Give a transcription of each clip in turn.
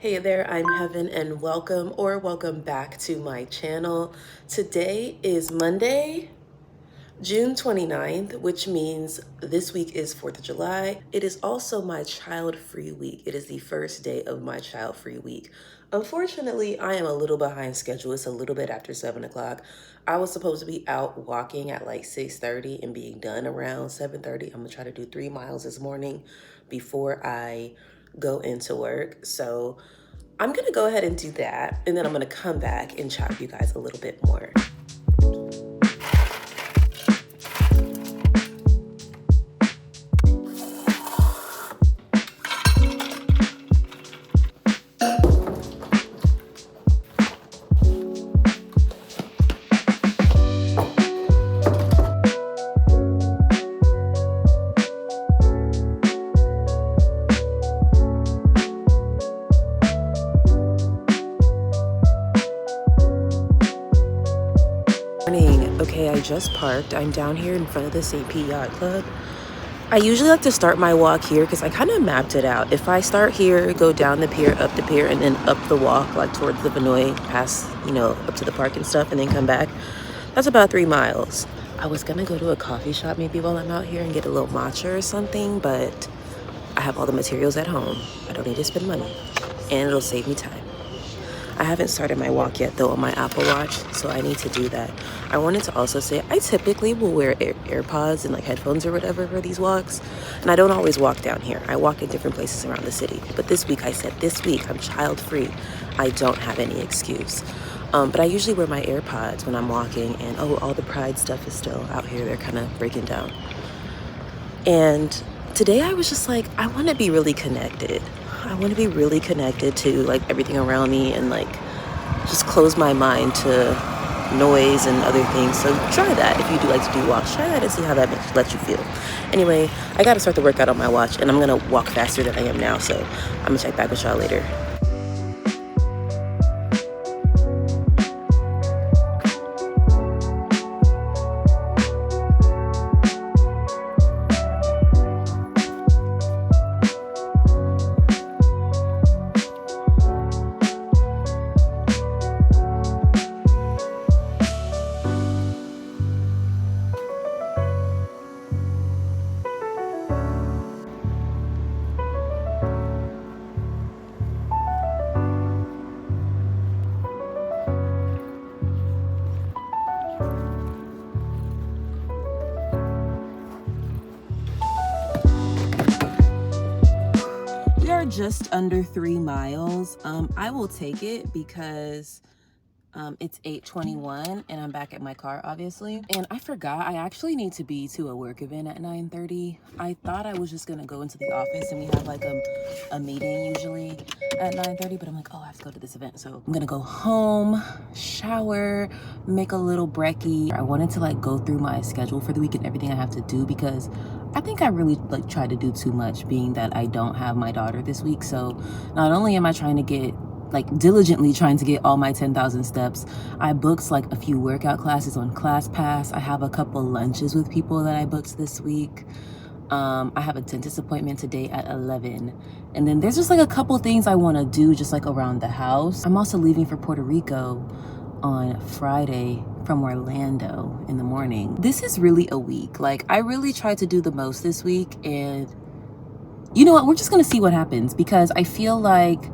Hey there, I'm Heaven and welcome back to my channel. Today is Monday, June 29th, which means this week is 4th of July. It is also my child-free week. It is the first day of my child-free week. Unfortunately, I am a little behind schedule. It's a little bit after 7 o'clock. I was supposed to be out walking at like 6:30 and being done around 7:30. I'm gonna try to do 3 miles this morning before I go into work. So I'm gonna go ahead and do that, and then I'm gonna come back and chat with you guys a little bit more. Okay, I just parked. I'm down here in front of the St. Pete Yacht Club. I usually like to start my walk here because I kind of mapped it out. If I start here, go down the pier, up the pier, and then up the walk, like towards the Vinoy, past, up to the park and stuff, and then come back, that's about 3 miles. I was gonna go to a coffee shop maybe while I'm out here and get a little matcha or something, but I have all the materials at home. I don't need to spend money, and it'll save me time. I haven't started my walk yet though on my Apple Watch, so I need to do that. I wanted to also say I typically will wear AirPods and like headphones or whatever for these walks, and I don't always walk down here. I walk in different places around the city, but this week I said this week I'm child free. I don't have any excuse. But I usually wear my AirPods when I'm walking, and all the Pride stuff is still out here. They're kind of breaking down. And today I was just like, I want to be really connected. I want to be really connected to like everything around me and like just close my mind to noise and other things. So try that if you do like to do walks. Try that and see how that lets you feel. Anyway, I got to start the workout on my watch, and I'm going to walk faster than I am now. So I'm going to check back with y'all later. Just under 3 miles. I will take it because it's 8:21 and I'm back at my car, obviously. And I forgot I actually need to be to a work event at 9:30. I thought I was just gonna go into the office, and we have like a meeting usually at 9:30, but I'm like, oh, I have to go to this event. So I'm gonna go home, shower, make a little brekkie. I wanted to like go through my schedule for the week and everything I have to do, because I think I really like tried to do too much, being that I don't have my daughter this week. So not only am I trying to get diligently trying to get all my 10,000 steps, I booked like a few workout classes on ClassPass. I have a couple lunches with people that I booked this week. I have a dentist appointment today at 11. And then there's just like a couple things I want to do just like around the house. I'm also leaving for Puerto Rico on Friday from Orlando in the morning. This is really a week. Like, I really tried to do the most this week, and you know what? We're just going to see what happens, because I feel like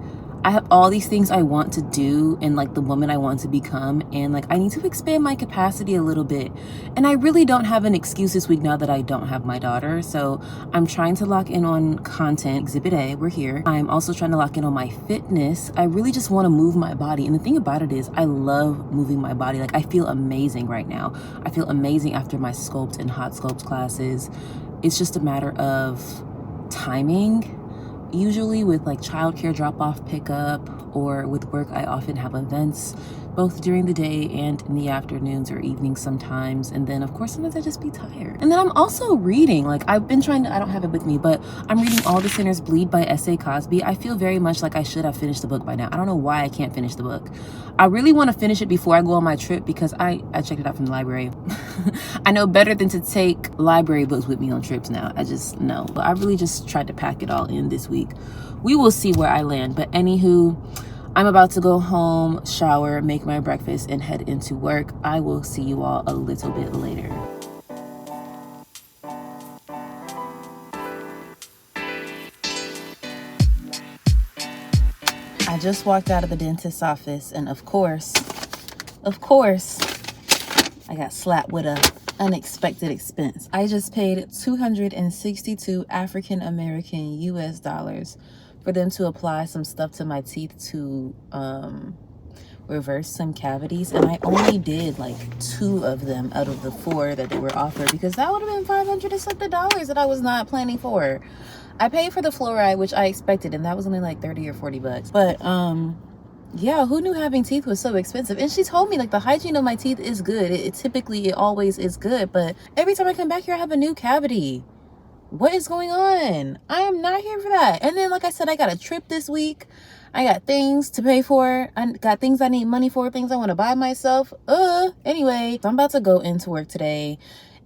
I have all these things I want to do and like the woman I want to become, and like I need to expand my capacity a little bit. And I really don't have an excuse this week now that I don't have my daughter. So I'm trying to lock in on content. Exhibit A, we're here. I'm also trying to lock in on my fitness. I really just want to move my body. And the thing about it is I love moving my body. Like, I feel amazing right now. I feel amazing after my sculpt and hot sculpt classes. It's just a matter of timing. Usually with like childcare drop-off pickup, or with work, I often have events both during the day and in the afternoons or evenings sometimes. And then of course sometimes I just be tired. And then I'm also reading, like I've been trying to, I don't have it with me, but I'm reading All the Sinners Bleed by S.A. Cosby. I feel very much like I should have finished the book by now. I don't know why I can't finish the book. I really want to finish it before I go on my trip, because I checked it out from the library. I know better than to take library books with me on trips now. I just know. But I really just tried to pack it all in this week. We will see where I land. But anywho, I'm about to go home, shower, make my breakfast, and head into work. I will see you all a little bit later. I just walked out of the dentist's office, and of course, I got slapped with a unexpected expense. I just paid 262 African American US dollars for them to apply some stuff to my teeth to reverse some cavities, and I only did like 2 of them out of the 4 that they were offered, because that would have been $500 and something that I was not planning for. I paid for the fluoride, which I expected, and that was only like 30 or 40 bucks. But yeah, who knew having teeth was so expensive? And she told me like the hygiene of my teeth is good. It always is good, but every time I come back here I have a new cavity. What is going on? I am not here for that. And then, like I said, I got a trip this week. I got things to pay for. I got things I need money for, things I want to buy myself. Anyway, so I'm about to go into work today,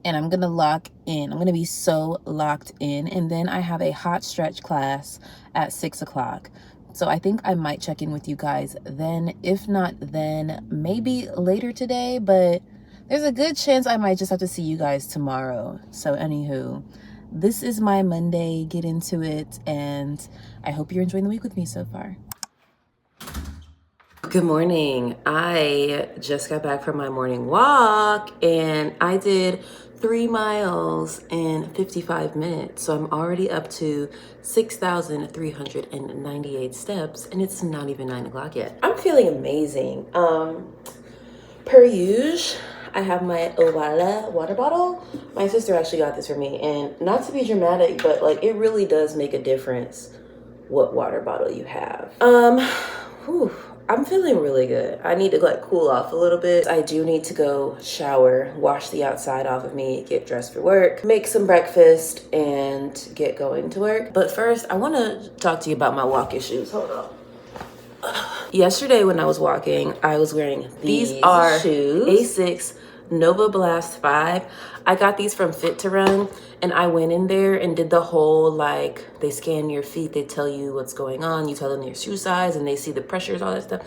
and I'm gonna lock in. I'm gonna be so locked in. And then I have a hot stretch class at 6 o'clock. So I think I might check in with you guys then. If not then, maybe later today, but there's a good chance I might just have to see you guys tomorrow. So anywho, this is my Monday. Get into it, and I hope you're enjoying the week with me so far. Good morning. I just got back from my morning walk, and I did 3 miles in 55 minutes. So I'm already up to 6,398 steps, and it's not even 9 o'clock yet. I'm feeling amazing. Per usual, I have my Owala water bottle. My sister actually got this for me, and not to be dramatic, but like it really does make a difference what water bottle you have. I'm feeling really good. I need to like cool off a little bit. I do need to go shower, wash the outside off of me, get dressed for work, make some breakfast, and get going to work. But first, I want to talk to you about my walking shoes. Hold on. Yesterday when I was walking, I was wearing these are shoes, Asics Nova Blast 5. I got these from Fit to Run, and I went in there and did the whole, like, they scan your feet, they tell you what's going on, you tell them your shoe size, and they see the pressures, all that stuff.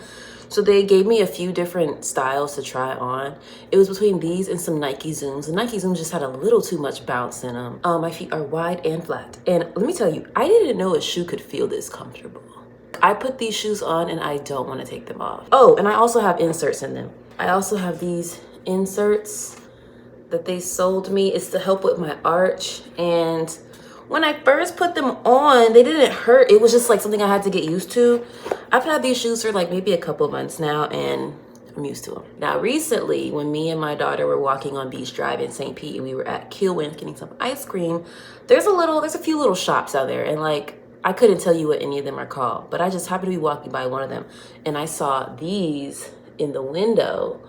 So they gave me a few different styles to try on. It was between these and some Nike Zooms. The Nike Zooms just had a little too much bounce in them. My feet are wide and flat. And let me tell you, I didn't know a shoe could feel this comfortable. I put these shoes on and I don't want to take them off. Oh, and I also have inserts in them. I also have these inserts that they sold me. It's to help with my arch. And when I first put them on, they didn't hurt. It was just like something I had to get used to. I've had these shoes for like maybe a couple months now, and I'm used to them. Now, recently, when me and my daughter were walking on Beach Drive in St. Pete and we were at Kilwin getting some ice cream, there's a few little shops out there, and like, I couldn't tell you what any of them are called, but I just happened to be walking by one of them and I saw these in the window,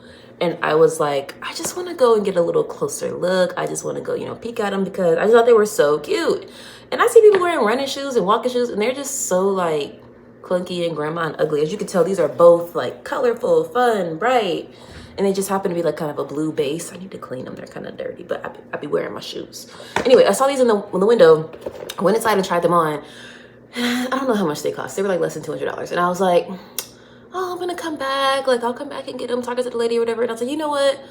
and I was like, I just want to go and get a little closer look. I just want to go, peek at them because I just thought they were so cute. And I see people wearing running shoes and walking shoes, and they're just so like clunky and grandma and ugly. As you can tell, these are both like colorful, fun, bright, and they just happen to be like kind of a blue base. I need to clean them. They're kind of dirty, but I be wearing my shoes. Anyway, I saw these in the window. I went inside and tried them on. I don't know how much they cost. They were like less than $200. And I was like, oh, I'm gonna come back. Like, I'll come back and get them, talking to the lady or whatever. And I was like, you know what?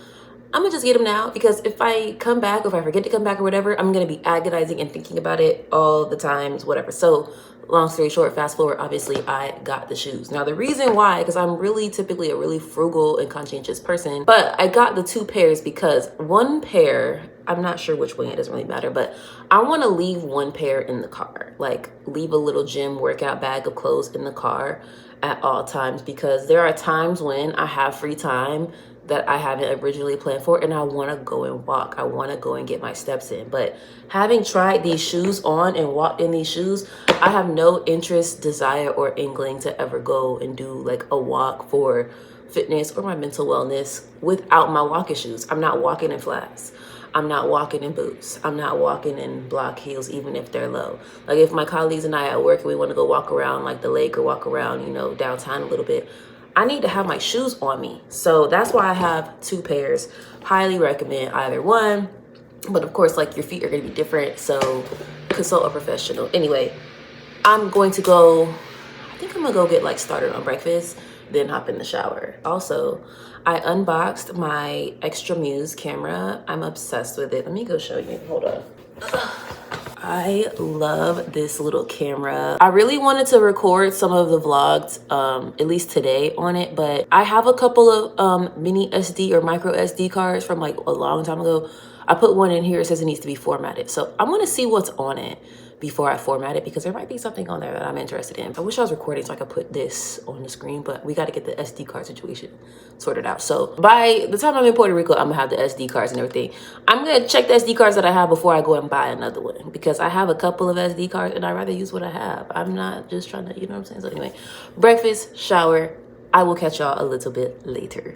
I'm gonna just get them now, because if I come back, or if I forget to come back or whatever, I'm gonna be agonizing and thinking about it all the times, whatever. So long story short, fast forward, obviously I got the shoes. Now the reason why, because I'm really typically a really frugal and conscientious person, but I got the 2 pairs because one pair, I'm not sure which way, it doesn't really matter, but I want to leave one pair in the car, like leave a little gym workout bag of clothes in the car at all times, because there are times when I have free time that I haven't originally planned for, and I want to go and walk. I want to go and get my steps in. But having tried these shoes on and walked in these shoes, I have no interest, desire, or inkling to ever go and do like a walk for fitness or my mental wellness without my walking shoes. I'm not walking in flats. I'm not walking in boots. I'm not walking in block heels, even if they're low. Like if my colleagues and I at work and we want to go walk around like the lake or walk around, downtown a little bit, I need to have my shoes on me. So that's why I have 2 pairs. Highly recommend either one. But of course, like, your feet are gonna be different, so consult a professional. Anyway, I'm going to go, I think I'm gonna go get like started on breakfast, then hop in the shower. Also, I unboxed my Extra Muse camera. I'm obsessed with it. Let me go show you, hold on. I love this little camera. I really wanted to record some of the vlogs, at least today on it, but I have a couple of mini SD or micro SD cards from like a long time ago. I put one in here, it says it needs to be formatted. So I want to see what's on it before I format it, because there might be something on there that I'm interested in. I wish I was recording so I could put this on the screen, but we got to get the SD card situation sorted out. So by the time I'm in Puerto Rico, I'm gonna have the SD cards and everything. I'm gonna check the SD cards that I have before I go and buy another one, because I have a couple of SD cards and I'd rather use what I have. I'm not just trying to, you know what I'm saying? So anyway, breakfast, shower. I will catch y'all a little bit later.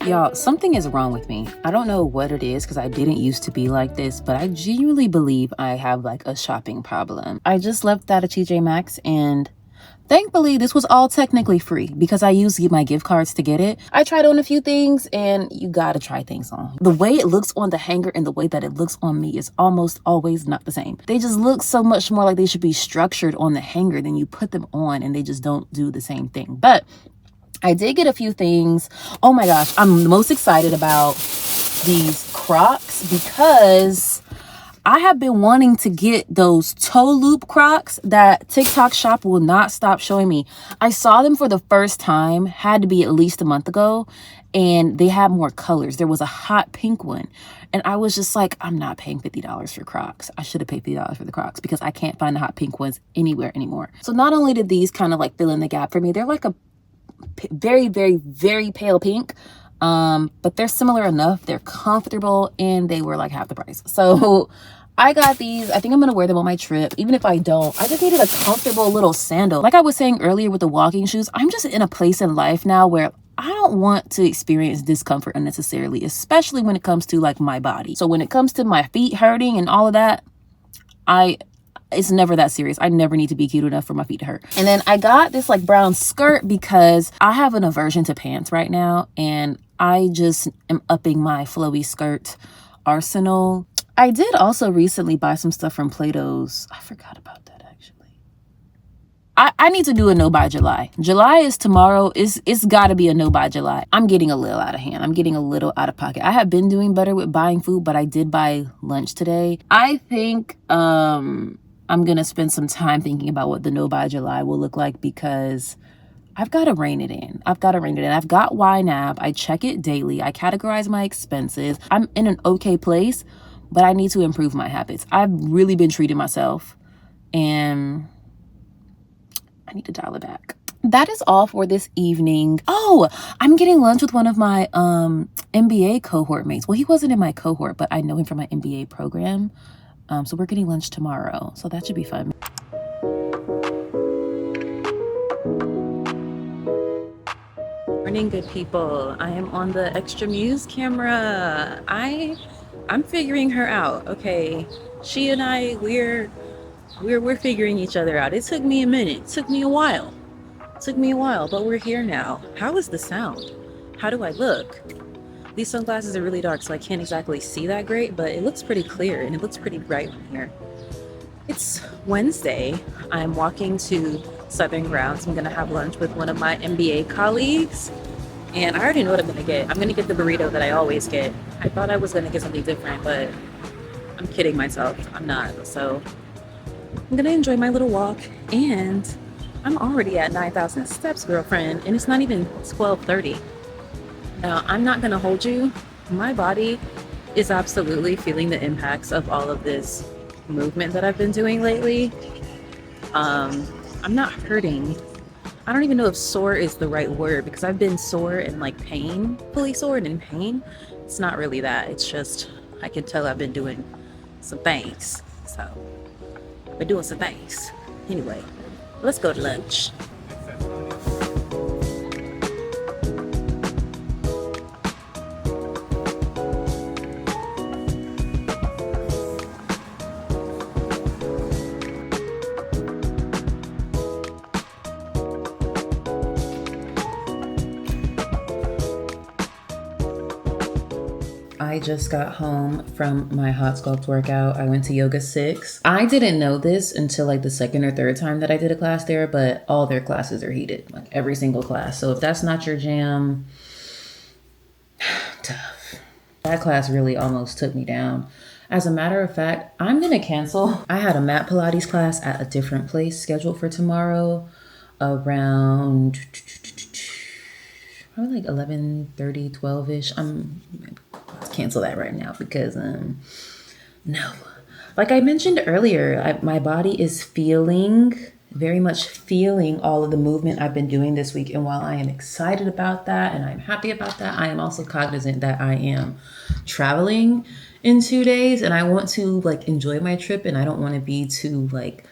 Y'all, something is wrong with me. I don't know what it is, because I didn't used to be like this, but I genuinely believe I have like a shopping problem. I just left that at TJ Maxx, and thankfully this was all technically free because I used my gift cards to get it. I tried on a few things, and you gotta try things on. The way it looks on the hanger and the way that it looks on me is almost always not the same. They just look so much more like they should be structured on the hanger than you put them on, and they just don't do the same thing. But I did get a few things. Oh my gosh, I'm most excited about these Crocs because I have been wanting to get those toe loop Crocs that TikTok shop will not stop showing me. I saw them for the first time, had to be at least a month ago, and they had more colors. There was a hot pink one, and I was just like, I'm not paying $50 for Crocs. I should have paid $50 for the Crocs because I can't find the hot pink ones anywhere anymore. So not only did these kind of like fill in the gap for me, they're like a very, very, very pale pink, but they're similar enough. They're comfortable, and they were like half the price. So I got these. I think I'm gonna wear them on my trip. Even if I don't, I just needed a comfortable little sandal. Like I was saying earlier with the walking shoes, I'm just in a place in life now where I don't want to experience discomfort unnecessarily, especially when it comes to like my body. So when it comes to my feet hurting and all of that, it's never that serious. I never need to be cute enough for my feet to hurt. And then I got this like brown skirt because I have an aversion to pants right now, and I just am upping my flowy skirt arsenal. I did also recently buy some stuff from Plato's. I forgot about that actually. I need to do a no by July. July is tomorrow. It's got to be a no by July. I'm getting a little out of hand. I'm getting a little out of pocket. I have been doing better with buying food, but I did buy lunch today. I think I'm going to spend some time thinking about what the no by July will look like, because I've got to rein it in. I've got YNAB. I check it daily. I categorize my expenses. I'm in an okay place, but I need to improve my habits. I've really been treating myself, and I need to dial it back. That is all for this evening. Oh, I'm getting lunch with one of my MBA cohort mates. Well, he wasn't in my cohort, but I know him from my MBA program. So we're getting lunch tomorrow. So that should be fun. Morning, good people. I am on the Extra Muse camera. I'm figuring her out. Okay, she and I, we're We're figuring each other out. It took me a minute. It took me a while. It took me a while, but we're here now. How is the sound? How do I look? These sunglasses are really dark, so I can't exactly see that great, but it looks pretty clear and it looks pretty bright from here. It's Wednesday. I'm walking to Southern Grounds. I'm gonna have lunch with one of my MBA colleagues. And I already know what I'm gonna get. I'm gonna get the burrito that I always get. I thought I was gonna get something different, but I'm kidding myself. I'm not. So I'm gonna enjoy my little walk, and I'm already at 9,000 steps, girlfriend, and it's not even 12:30. Now, I'm not gonna hold you. My body is absolutely feeling the impacts of all of this movement that I've been doing lately. I'm not hurting. I don't even know if sore is the right word because I've been sore and like pain, fully sore and in pain. It's not really that. It's just I can tell I've been doing some things. So we're doing some things. Anyway, let's go to lunch. I just got home from my hot sculpt workout. I went to Yoga 6. I didn't know this until like the second or third time that I did a class there, but all their classes are heated, like every single class. So if that's not your jam, tough. That class really almost took me down. As a matter of fact, I'm gonna cancel. I had a mat Pilates class at a different place scheduled for tomorrow around probably like 11:30, 12-ish. I'm cancel that right now because no, like I mentioned earlier, my body is very much feeling all of the movement I've been doing this week, and while I am excited about that and I'm happy about that, I am also cognizant that I am traveling in 2 days and I want to like enjoy my trip, and I don't want to be too like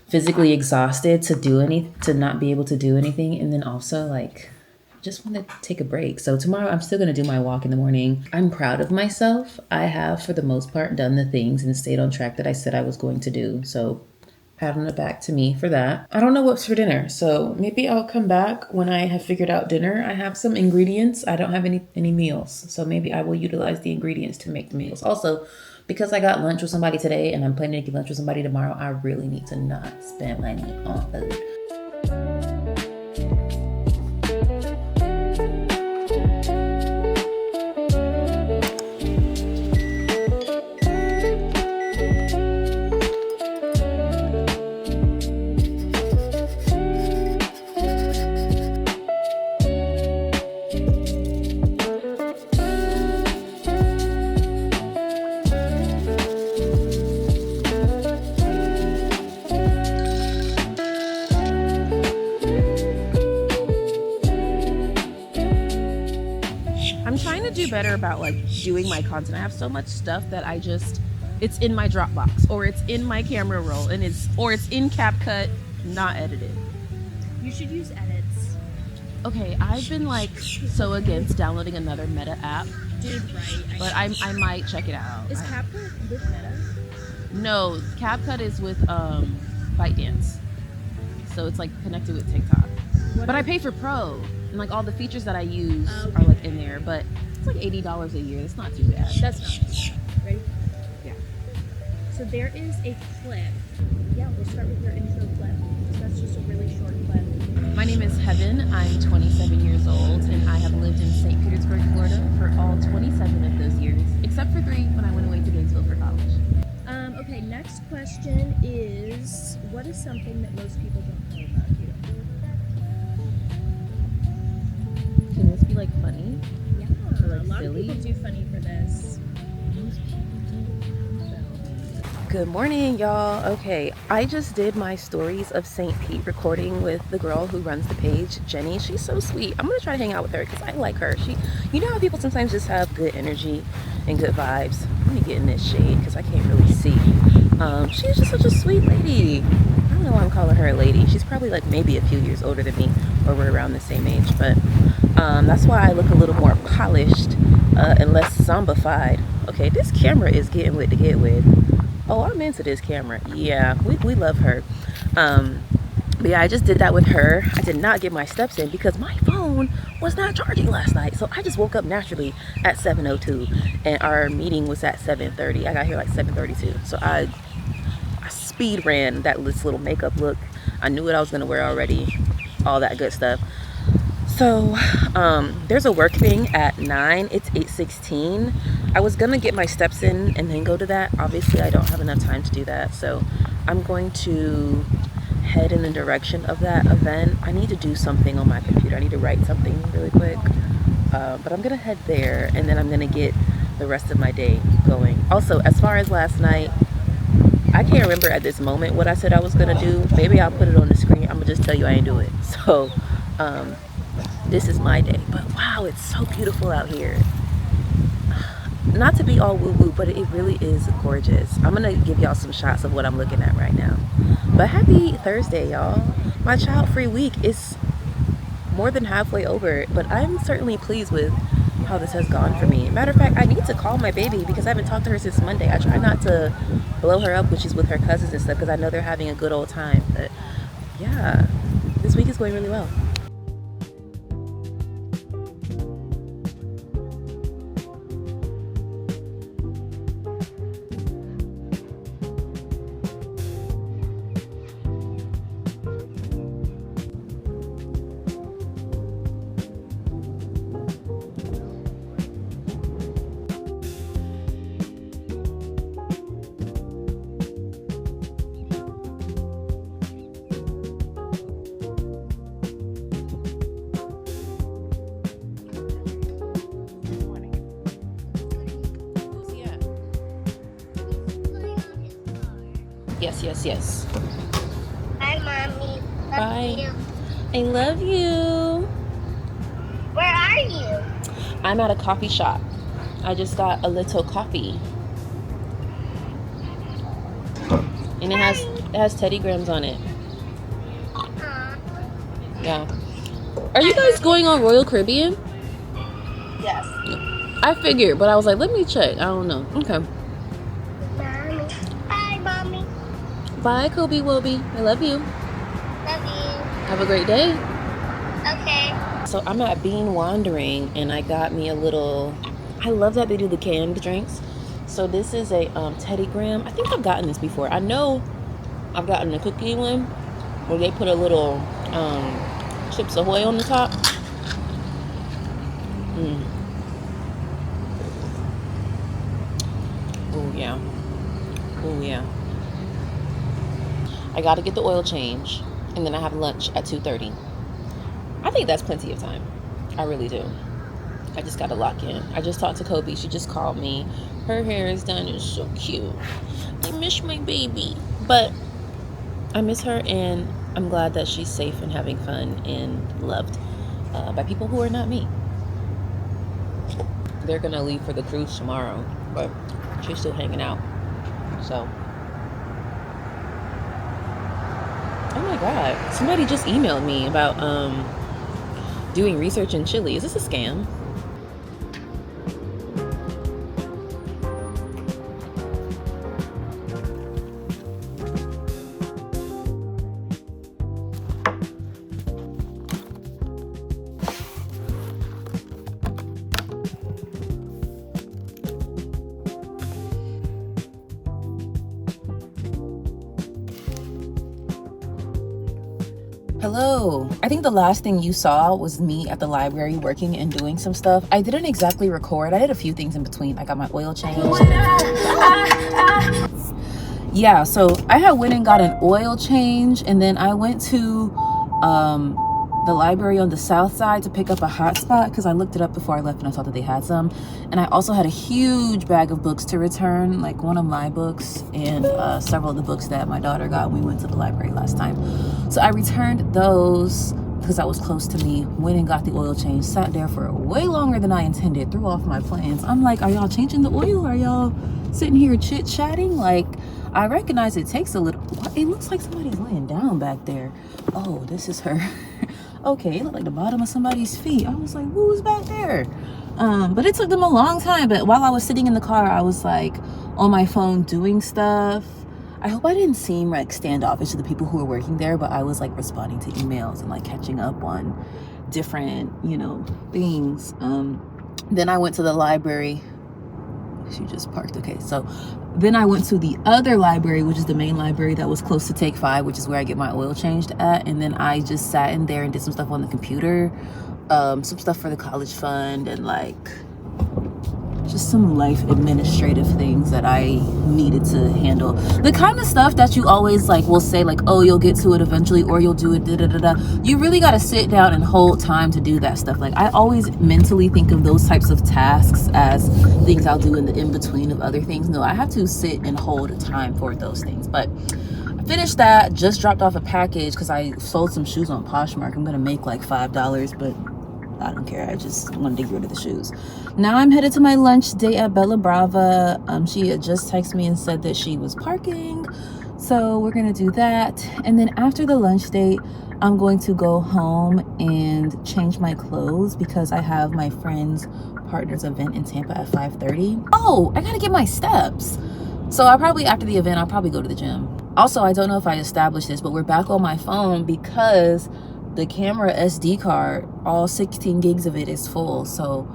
physically exhausted to not be able to do anything, and then also like just want to take a break. So tomorrow I'm still going to do my walk in the morning. I'm proud of myself. I have, for the most part, done the things and stayed on track that I said I was going to do. So pat on the back to me for that. I don't know what's for dinner, so maybe I'll come back when I have figured out dinner. I have some ingredients. I don't have any meals, so maybe I will utilize the ingredients to make the meals. Also, because I got lunch with somebody today and I'm planning to get lunch with somebody tomorrow, I really need to not spend money on food. I'm trying to do better about like doing my content. I have so much stuff that it's in my Dropbox or it's in my camera roll and it's in CapCut, not edited. You should use edits. Okay, I've been like so against downloading another Meta app. Dude, right. But I might check it out. Is CapCut with Meta? No, CapCut is with ByteDance. So it's like connected with TikTok. But I pay for Pro, and like all the features that I use are like in there. But it's like $80 a year. That's not too bad. That's not too bad. Ready? Yeah. So there is a clip. Yeah, we'll start with your intro clip. So that's just a really short clip. My name is Heaven. I'm 27 years old, and I have lived in St. Petersburg, Florida for all 27 of those years, except for 3 when I went away to Gainesville for college. Okay, next question is, what is something that most people don't know about you? Can this be like funny? Yeah, Or, like, a lot silly? of people do funny for this. Good morning, y'all. Okay, I just did my stories of St. Pete recording with the girl who runs the page, Jenny. She's so sweet. I'm gonna try to hang out with her because I like her. You know how people sometimes just have good energy and good vibes. Let me get in this shade because I can't really see. She's just such a sweet lady. I don't know why I'm calling her a lady. She's probably like maybe a few years older than me, or we're around the same age. But that's why I look a little more polished and less zombified. Okay, this camera is getting with to get with. Oh, I'm into this camera. Yeah, we love her. But yeah, I just did that with her. I did not get my steps in because my phone was not charging last night. So I just woke up naturally at 7:02, and our meeting was at 7:30. I got here like 7:32. So I speed ran this little makeup look. I knew what I was gonna wear already, all that good stuff. So there's a work thing at 9. It's 8:16. I was gonna get my steps in and then go to that. Obviously I don't have enough time to do that, so I'm going to head in the direction of that event. I need to do something on my computer. I need to write something really quick, but I'm gonna head there, and then I'm gonna get the rest of my day going. Also, as far as last night, I can't remember at this moment what I said I was gonna do. Maybe I'll put it on the screen. I'm gonna just tell you I didn't do it. So this is my day. But wow, it's so beautiful out here. Not to be all woo-woo, but it really is gorgeous. I'm gonna give y'all some shots of what I'm looking at right now. But happy Thursday, y'all. My child-free week is more than halfway over, but I'm certainly pleased with how this has gone for me. Matter of fact, I need to call my baby because I haven't talked to her since Monday. I try not to blow her up when she's with her cousins and stuff because I know they're having a good old time. But yeah, this week is going really well. Yes. Hi, Mommy. Bye. I love you. Where are you? I'm at a coffee shop. I just got a little coffee. And it has Teddy Grahams on it. Yeah. Are you guys going on Royal Caribbean? Yes. I figured, but I was like, let me check. I don't know. Okay. Mommy. Bye, Mommy. Bye, Kobe Wobi. I love you. Love you. Have a great day. Okay. So I'm at Bean Wandering, and I got me a little. I love that they do the canned drinks. So this is a Teddy Graham. I think I've gotten this before. I know I've gotten the cookie one where they put a little Chips Ahoy on the top. Oh yeah. I gotta get the oil change, and then I have lunch at 2:30. I think that's plenty of time. I really do. I just gotta lock in. I just talked to Kobe. She just called me. Her hair is done. It's so cute. I miss my baby, but I miss her, and I'm glad that she's safe and having fun and loved by people who are not me. They're gonna leave for the cruise tomorrow, but she's still hanging out. So, oh my God, somebody just emailed me about doing research in Chile. Is this a scam? Hello. I think the last thing you saw was me at the library working and doing some stuff. I didn't exactly record. I did a few things in between. I got my oil change. Yeah, so I had went and got an oil change, and then I went to the library on the south side to pick up a hotspot because I looked it up before I left and I saw that they had some. And I also had a huge bag of books to return, like one of my books and several of the books that my daughter got when we went to the library last time. So I returned those because that was close to me, went and got the oil change, sat there for way longer than I intended, threw off my plans. I'm like, are y'all changing the oil? Are y'all sitting here chit-chatting? Like, I recognize it takes a little, it looks like somebody's laying down back there. Oh, this is her. Okay, it looked like the bottom of somebody's feet. I was like, who's back there? But it took them a long time. But while I was sitting in the car, I was like, on my phone doing stuff. I hope I didn't seem like standoffish to the people who were working there, but I was like responding to emails and like catching up on different, you know, things. Then I went to the library. She just parked. Okay, so then I went to the other library, which is the main library that was close to Take 5, which is where I get my oil changed at. And then I just sat in there and did some stuff on the computer, some stuff for the college fund, and like just some life administrative things that I needed to handle. The kind of stuff that you always like will say like, oh, you'll get to it eventually, or you'll do it, da da da da. You really got to sit down and hold time to do that stuff. Like I always mentally think of those types of tasks as things I'll do in the in-between of other things. No, I have to sit and hold time for those things. But I finished that, just dropped off a package because I sold some shoes on Poshmark. I'm gonna make like $5, but I don't care. I just wanted to get rid of the shoes. Now I'm headed to my lunch date at Bella Brava. She had just texted me and said that she was parking. So we're going to do that. And then after the lunch date, I'm going to go home and change my clothes because I have my friend's partner's event in Tampa at 5:30. Oh, I got to get my steps. So after the event, I'll probably go to the gym. Also, I don't know if I established this, but we're back on my phone because the camera SD card, all 16 gigs of it is full. So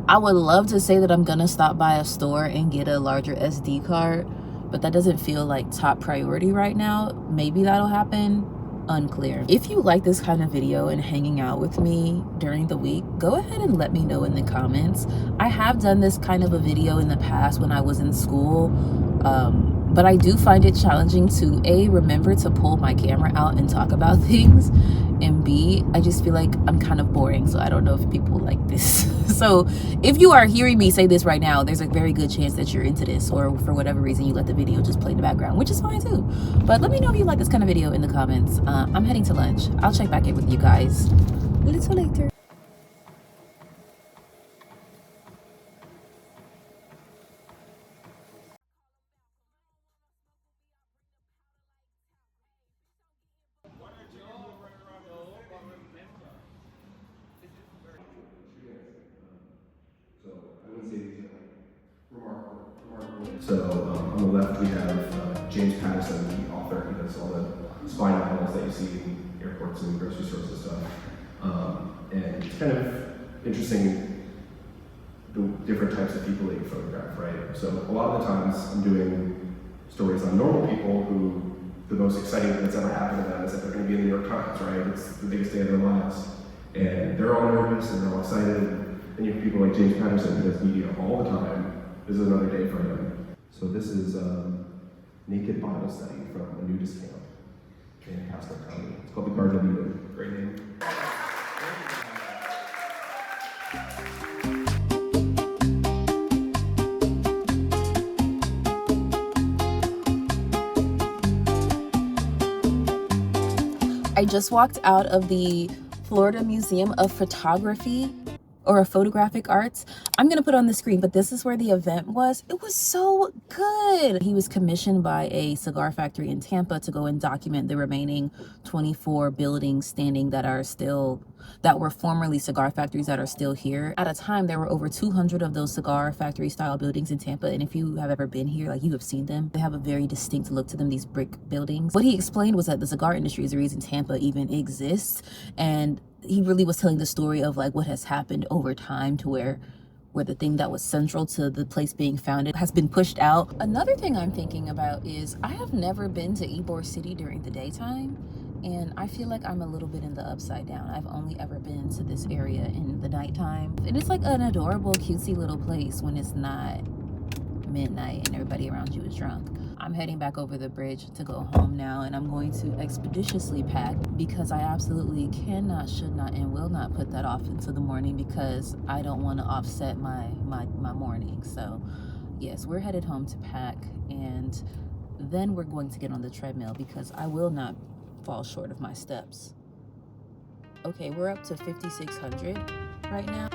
I would love to say that I'm gonna stop by a store and get a larger SD card, but that doesn't feel like top priority right now. Maybe that'll happen, unclear. If you like this kind of video and hanging out with me during the week, go ahead and let me know in the comments. I have done this kind of a video in the past when I was in school, but I do find it challenging to A, remember to pull my camera out and talk about things, and B, I just feel like I'm kind of boring, so I don't know if people like this. So if you are hearing me say this right now, there's a very good chance that you're into this, or for whatever reason you let the video just play in the background, which is fine too. But let me know if you like this kind of video in the comments. I'm heading to lunch. I'll check back in with you guys a little later. So on the left we have James Patterson, the author. He does all the spy novels that you see in airports and grocery stores and stuff. And it's kind of interesting the different types of people that you photograph, right? So a lot of the times I'm doing stories on normal people who the most exciting thing that's ever happened to them is that they're going to be in the New York Times, right? It's the biggest day of their lives. And they're all nervous and they're all excited. And you have people like James Patterson who does media all the time. This is another day for him. So this is Naked Bible Study from a nudist camp in Casper County. It's called the Garden of Eden. Great name. I just walked out of the Florida Museum of Photography or Photographic Arts. I'm gonna put on the screen, but this is where the event was. It was so good. He was commissioned by a cigar factory in Tampa to go and document the remaining 24 buildings standing that were formerly cigar factories that are still here. At a time, there were over 200 of those cigar factory style buildings in Tampa. And if you have ever been here, like you have seen them, they have a very distinct look to them, these brick buildings. What he explained was that the cigar industry is the reason Tampa even exists. And he really was telling the story of like what has happened over time to where the thing that was central to the place being founded has been pushed out. Another thing I'm thinking about is I have never been to Ybor City during the daytime, and I feel like I'm a little bit in the upside down. I've only ever been to this area in the nighttime, and it's like an adorable, cutesy little place when it's not midnight and everybody around you is drunk. I'm heading back over the bridge to go home now, and I'm going to expeditiously pack because I absolutely cannot, should not, and will not put that off into the morning because I don't want to offset my morning. So yes, we're headed home to pack, and then we're going to get on the treadmill because I will not fall short of my steps. Okay, we're up to 5,600 right now.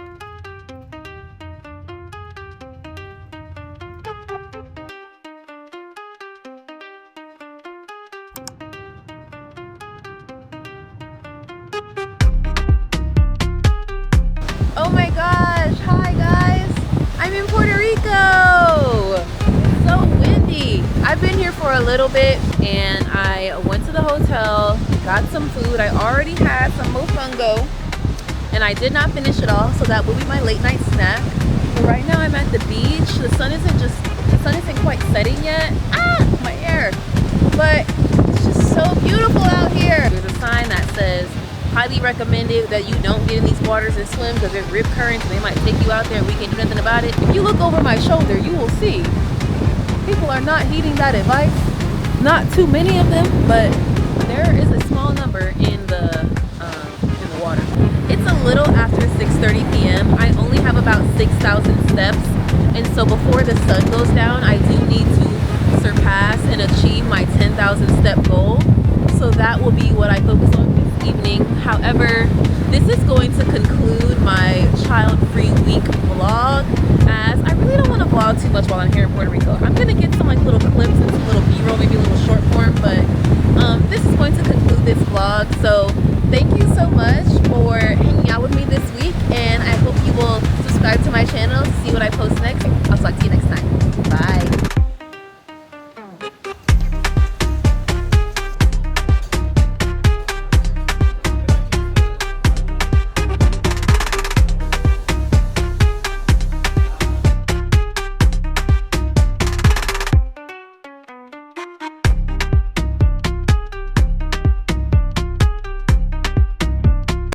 Oh my gosh, hi guys, I'm in Puerto Rico. It's so I've been here for a little bit and I went to the hotel, got some food. I already had some mofongo and I did not finish it all, so that will be my late night snack. But right now I'm at the beach. The sun isn't quite setting yet. Ah, my hair. But it's just so beautiful out here. There's a sign that says highly recommended that you don't get in these waters and swim because there's rip currents and they might take you out there and we can't do nothing about it. If you look over my shoulder, you will see people are not heeding that advice. Not too many of them, but there is a small number in the water. It's a little after 6:30 p.m. I only have about 6,000 steps, and so before the sun goes down, I do need to surpass and achieve my 10,000 step goal. So that will be what I focus on this evening. However, this is going to conclude my child-free week vlog, as I really don't want to vlog too much while I'm here in Puerto Rico. I'm gonna get some like little clips and some little b-roll, maybe a little short form, but this is going to conclude this vlog. So thank you so much for hanging out with me this week, and I hope you will subscribe to my channel to see what I post next. I'll talk to you next time. Bye.